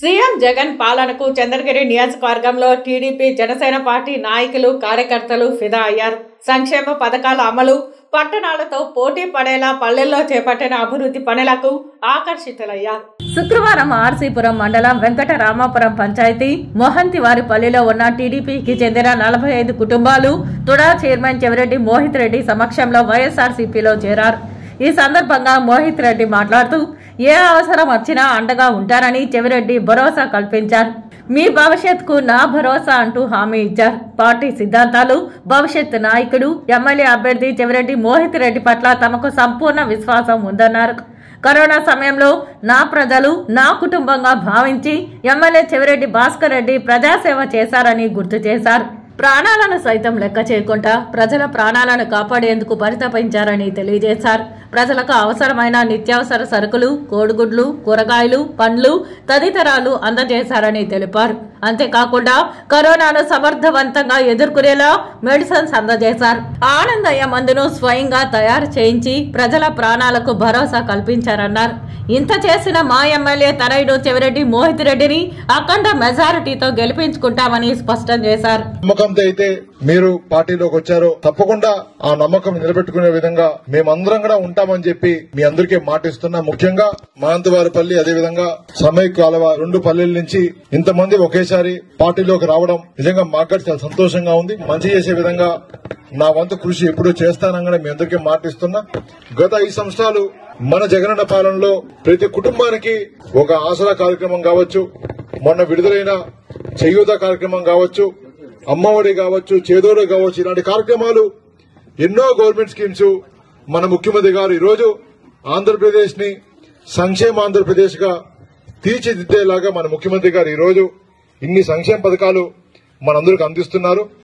CM Jagan పాలనకు చంద్రగిరి నియోజకవర్గంలో TDP Janasena party నాయకులు కార్యకర్తలు ఫిదా అయ్యారు. సంక్షేమ పథకాల అమలు, పట్టణాలతో పోటీ పడేలా పల్లెల్లో చేపట్టిన అభివృద్ధి పనులకు ఆకర్షితులయ్యారు. శుక్రవారం ఆర్సీపురం మండలం వెంకటరామాపురం పంచాయతీ మొహంతివారిపల్లిలో ఉన్న టీడీపీకి చెందిన 45 కుటుంబాలు తుడా చైర్మన్ చెవిరెడ్డి మోహిత్ రెడ్డి సమక్షంలో వైఎస్ఆర్సీపీలో చేరారు. ఈ సందర్భంగా మోహిత్ రెడ్డి మాట్లాడుతూ ఏ అవసరం వచ్చినా అండగా ఉంటారని చెవిరెడ్డి భరోసా కల్పించారు. మీ భవిష్యత్తుకు నా భరోసా అంటూ హామీ ఇచ్చారు. పార్టీ సిద్ధాంతాలు, భవిష్యత్ నాయకుడు, ఎమ్మెల్యే అభ్యర్థి చెవిరెడ్డి మోహిత్ రెడ్డి పట్ల తమకు సంపూర్ణ విశ్వాసం ఉందన్నారు. కరోనా సమయంలో నా ప్రజలు నా కుటుంబంగా భావించి ఎమ్మెల్యే చెవిరెడ్డి భాస్కర్ రెడ్డి ప్రజాసేవ చేశారని గుర్తు చేశారు. ప్రాణాలను సైతం లెక్క చేయకుండా ప్రజల ప్రాణాలను కాపాడేందుకు పరితపించారని తెలియజేశారు. ప్రజలకు అవసరమైన నిత్యావసర సరుకులు, కోడిగుడ్లు, కూరగాయలు, పండ్లు తదితరాలు అందజేశారని తెలిపారు. అంతేకాకుండా కరోనాను సమర్థవంతంగా ఎదుర్కొనేలా మెడిసిన్స్ అందజేశారు. ఆనందయ్య మందును స్వయంగా తయారు చేయించి ప్రజల ప్రాణాలకు భరోసా కల్పించారన్నారు. ఇంత చేసిన మా ఎమ్మెల్యే తనయుడు చెవిరెడ్డి మోహిత్ రెడ్డిని అఖండ మెజారిటీతో గెలిపించుకుంటామని స్పష్టం చేశారు. నమ్మకంతో అయితే మీరు పార్టీలోకి వచ్చారో తప్పకుండా ఆ నమ్మకం నిలబెట్టుకునే విధంగా మేమందరం కూడా ఉంటామని చెప్పి మీ అందరికీ మాటిస్తున్నా. ముఖ్యంగా మహంతవారిపల్లి, అదేవిధంగా సమైక్ కాలువ 2 పల్లెల నుంచి ఇంతమంది ఒకేసారి పార్టీలోకి రావడం నిజంగా మాకు చాలా సంతోషంగా ఉంది. మంచి చేసే విధంగా నా వంతు కృషి ఎప్పుడూ చేస్తానని కూడా మీ అందరికీ మాటిస్తున్నా. గత 5 సంవత్సరాలు మన జగనన్న పాలనలో ప్రతి కుటుంబానికి ఒక ఆసరా కార్యక్రమం కావచ్చు, మొన్న విడుదలైన చేయూత కార్యక్రమం కావచ్చు, అమ్మఒడి కావచ్చు, చేదోడు కావచ్చు, ఇలాంటి కార్యక్రమాలు ఎన్నో గవర్నమెంట్ స్కీమ్స్ మన ముఖ్యమంత్రి గారు ఈరోజు ఆంధ్రప్రదేశ్ ని సంక్షేమ ఆంధ్రప్రదేశ్ గా తీర్చిదిద్దేలాగా మన ముఖ్యమంత్రి గారు ఈరోజు ఇన్ని సంక్షేమ పథకాలు మనందరికి అందిస్తున్నారు.